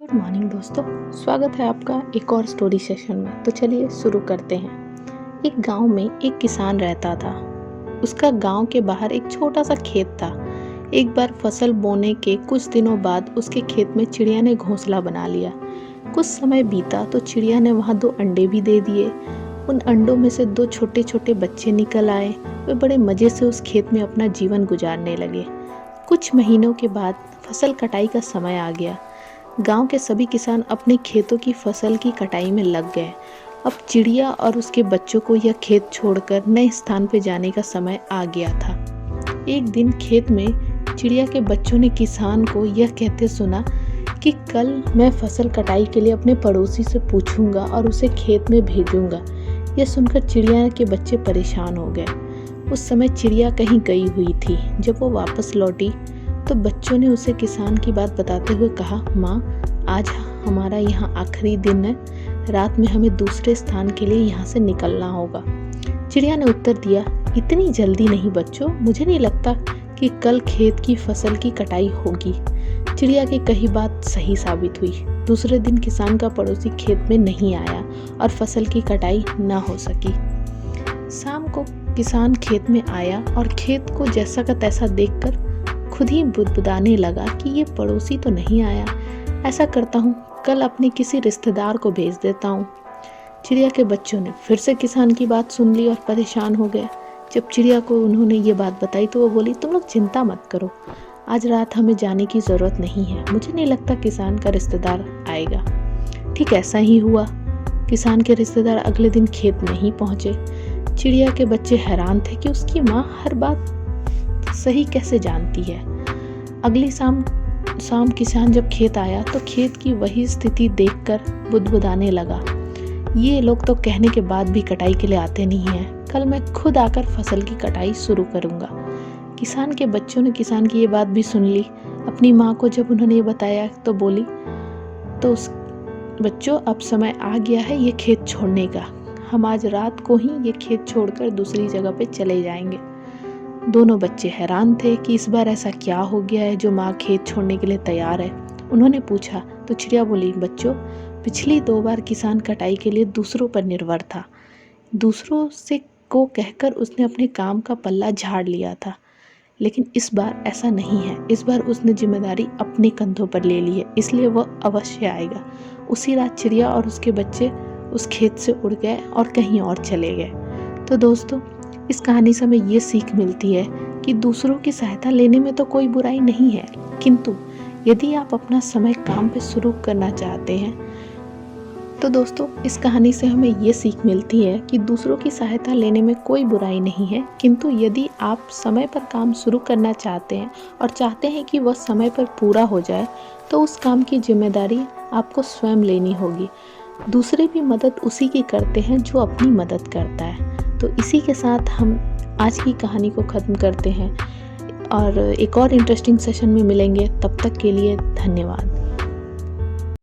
Good morning दोस्तों, स्वागत है आपका एक और स्टोरी सेशन में। तो चलिए शुरू करते हैं। एक गांव में एक किसान रहता था। उसका गांव के बाहर एक छोटा सा खेत था। एक बार फसल बोने के कुछ दिनों बाद उसके खेत में चिड़िया ने घोंसला बना लिया। कुछ समय बीता तो चिड़िया ने वहां 2 अंडे भी दे दिए। उन अंडों में से 2 छोटे छोटे बच्चे निकल आए। वे बड़े मजे से उस खेत में अपना जीवन गुजारने लगे। कुछ महीनों के बाद फसल कटाई का समय आ गया। गांव के सभी किसान अपने खेतों की फसल की कटाई में लग गए। अब चिड़िया और उसके बच्चों को यह खेत छोड़कर नए स्थान पर जाने का समय आ गया था। एक दिन खेत में चिड़िया के बच्चों ने किसान को यह कहते सुना कि कल मैं फसल कटाई के लिए अपने पड़ोसी से पूछूंगा और उसे खेत में भेजूंगा। यह सुनकर चिड़िया के बच्चे परेशान हो गए। उस समय चिड़िया कहीं गई हुई थी। जब वो वापस लौटी तो बच्चों ने उसे किसान की बात बताते हुए कहा, माँ, आज हमारा यहाँ आखिरी दिन है। रात में हमें दूसरे स्थान के लिए यहाँ से निकलना होगा। चिड़िया ने उत्तर दिया, इतनी जल्दी नहीं बच्चों, मुझे नहीं लगता कि कल खेत की फसल की कटाई होगी। चिड़िया की कही बात सही साबित हुई। दूसरे दिन किसान का पड़ोसी खेत में नहीं आया और फसल की कटाई न हो सकी। शाम को किसान खेत में आया और खेत को जैसा का तैसा देखकर खुद ही बुदबुदाने लगा कि ये पड़ोसी तो नहीं आया। ऐसा करता हूँ, कल अपने किसी रिश्तेदार को भेज देता हूँ। चिड़िया के बच्चों ने फिर से किसान की बात सुन ली और परेशान हो गए। जब चिड़िया को उन्होंने ये बात बताई तो वो बोली, तुम लोग चिंता मत करो, आज रात हमें जाने की ज़रूरत नहीं है। मुझे नहीं लगता किसान का रिश्तेदार आएगा। ठीक ऐसा ही हुआ। किसान के रिश्तेदार अगले दिन खेत नहीं पहुँचे। चिड़िया के बच्चे हैरान थे कि उसकी माँ हर बात सही कैसे जानती है। अगली शाम किसान जब खेत आया तो खेत की वही स्थिति देखकर बुदबुदाने लगा, ये लोग तो कहने के बाद भी कटाई के लिए आते नहीं हैं। कल मैं खुद आकर फसल की कटाई शुरू करूंगा। किसान के बच्चों ने किसान की ये बात भी सुन ली। अपनी माँ को जब उन्होंने ये बताया तो बोली, तो उस बच्चों, अब समय आ गया है ये खेत छोड़ने का। हम आज रात को ही ये खेत छोड़कर दूसरी जगह पे चले जाएंगे। दोनों बच्चे हैरान थे कि इस बार ऐसा क्या हो गया है जो माँ खेत छोड़ने के लिए तैयार है। उन्होंने पूछा तो चिड़िया बोली, बच्चों, पिछली 2 बार किसान कटाई के लिए दूसरों पर निर्भर था। दूसरों से को कहकर उसने अपने काम का पल्ला झाड़ लिया था, लेकिन इस बार ऐसा नहीं है। इस बार उसने जिम्मेदारी अपने कंधों पर ले ली है, इसलिए वह अवश्य आएगा। उसी रात चिड़िया और उसके बच्चे उस खेत से उड़ गए और कहीं और चले गए। तो दोस्तों, इस कहानी से हमें ये सीख मिलती है कि दूसरों की सहायता लेने में तो कोई बुराई नहीं है, किंतु यदि आप अपना समय काम पे शुरू करना चाहते हैं तो दोस्तों, इस कहानी से हमें ये सीख मिलती है कि दूसरों की सहायता लेने में कोई बुराई नहीं है, किंतु यदि आप समय पर काम शुरू करना चाहते हैं और चाहते हैं कि वह समय पर पूरा हो जाए तो उस काम की जिम्मेदारी आपको स्वयं लेनी होगी। दूसरे भी मदद उसी की करते हैं जो अपनी मदद करता है। तो इसी के साथ हम आज की कहानी को ख़त्म करते हैं और एक और इंटरेस्टिंग सेशन में मिलेंगे। तब तक के लिए धन्यवाद।